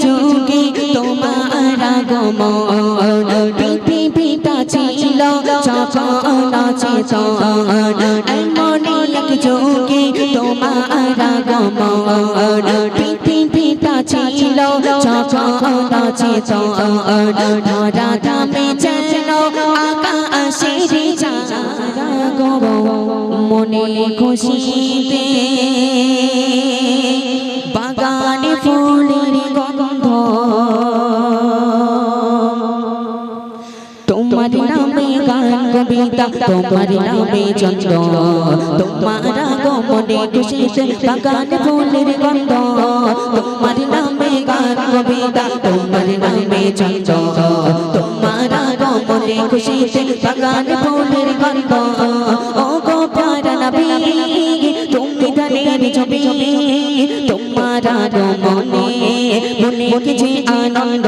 যুগে তোমার আগমন পৃথিবীটা ছিল যখন অচেতন এমন এক যুগে তোমার আগমন পৃথিবীটা ছিল যখন অচেতন ধরা ধামে যেন আকাশের চাঁদ মনে খুশিতে বাগানে ফুলের গন্ধ তোমার নামে গান কবিতা তোমার নামে চন্দ্র তোমার আগমনে খুশিতে বাগানে ফুলের গন্ধ তোমার নামে গান কবিতা তোমার নামে চন্দ্র তোমার আগমনে খুশিতে বাগানে ফুলের গন্ধ ও গো প্যারা নবী তুমি ধানের ছবি তোমার আগমনে মনে কিছু আনন্দ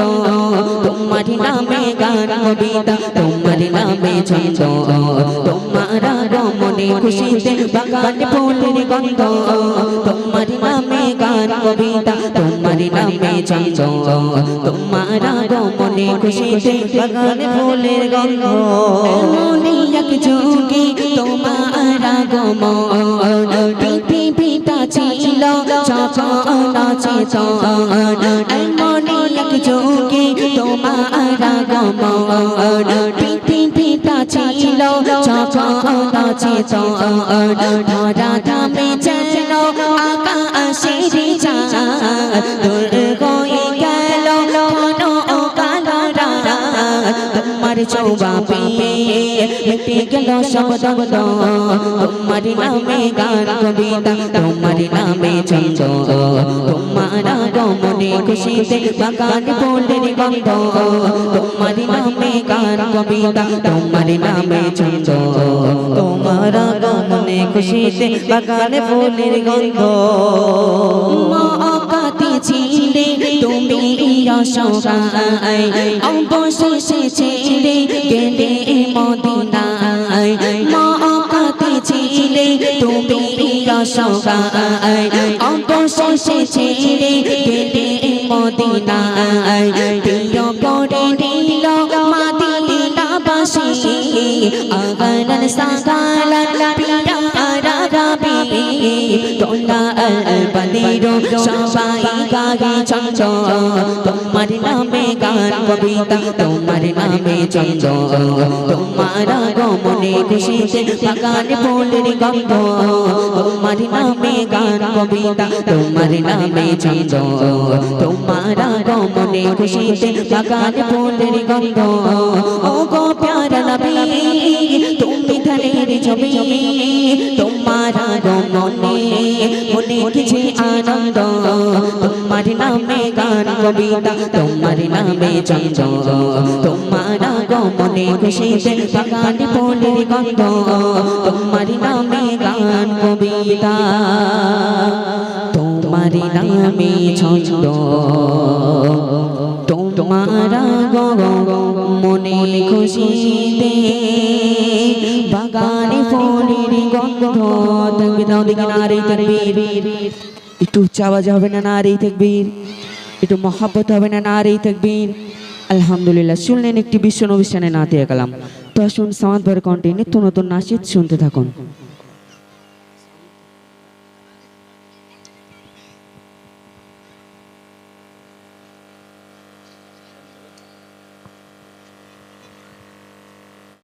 তোমার নামে গান কবিতা তোমার নামে ছন্দ তোমার আগমনে খুশিতে বাগানে ফুলের গন্ধ তোমার নামে গান কবিতা তোমার নামে ছন্দ তোমার আগমনে খুশিতে বাগানে ফুলের গন্ধ মনে এক যুগে তোমার আগমন পৃথিবীটা ছিল যখন অচেতন এমন এক যুগে তোমার আগমন পৃথিবীটা ছিল যখন অচেতন ধরা ধামে যেন আকাশের চাঁদ দূর হয়ে গেল কালো রাত তোমার চৌবাবে মিটে গেল সব দ্বন্দ্ব তোমার নামে গান কবিতা তোমার নামে ছন্দ তোমার আগমনে খুশিতে বাগানে ফুলের গন্ধ তোমার নামে গান কবিতা তোমার নামে ছন্দ তোমার আগমনে খুশিতে বাগানে ফুলের গন্ধ মকাতে ছিলে তুমি অসহায় অবশেষে ছেড়ে গেলে মদিনায় মকাতে ছিলে তুমি অসহায় অবশেষে ছেড়ে গেলে মদিনায় প্রিয় করে নিল মদিনাবাসী আগলান সাগালান পিয়া রাগাবি তোলা বলিরো সবাই গায়ে ছন্দ তোমার নামে গান কবিতা তোমার নামে ছন্দ তোমার আগমনে খুশিতে বাগানে ফুলের গন্ধ তোমার নামে গান কবিতা তোমার নামে ছন্দ তোমার আগমনে খুশিতে বাগানে ফুলের গন্ধ ও গো প্যারা নবী তুমি ধানের ছবি তোমার আগমনে মনে কিছু আনন্দ তোমার নামে গান কবিতা তোমার নামে ছন্দ তোমার আগমনে খুশিতে বাগানে ফুলের গন্ধ তোমার নামে গান কবিতা তোমার নামে ছন্দ তোমার আগমনে খুশিতে বাগানে ফুলের গন্ধ তাকবীর দাও দিকে নারে তাকবীর একটু উচ্চ আওয়াজে হবে না নারে তাকবীর একটু মহব্বত হবে না নারে তাকবীর আলহামদুলিল্লাহ শুনলেন একটি বিশ্ব অনুষ্ঠানে নাতে কালাম তো আসুন সামাদ ভাইয়ের কণ্ঠে নিত্য নতুন নাশিদ শুনতে থাকুন।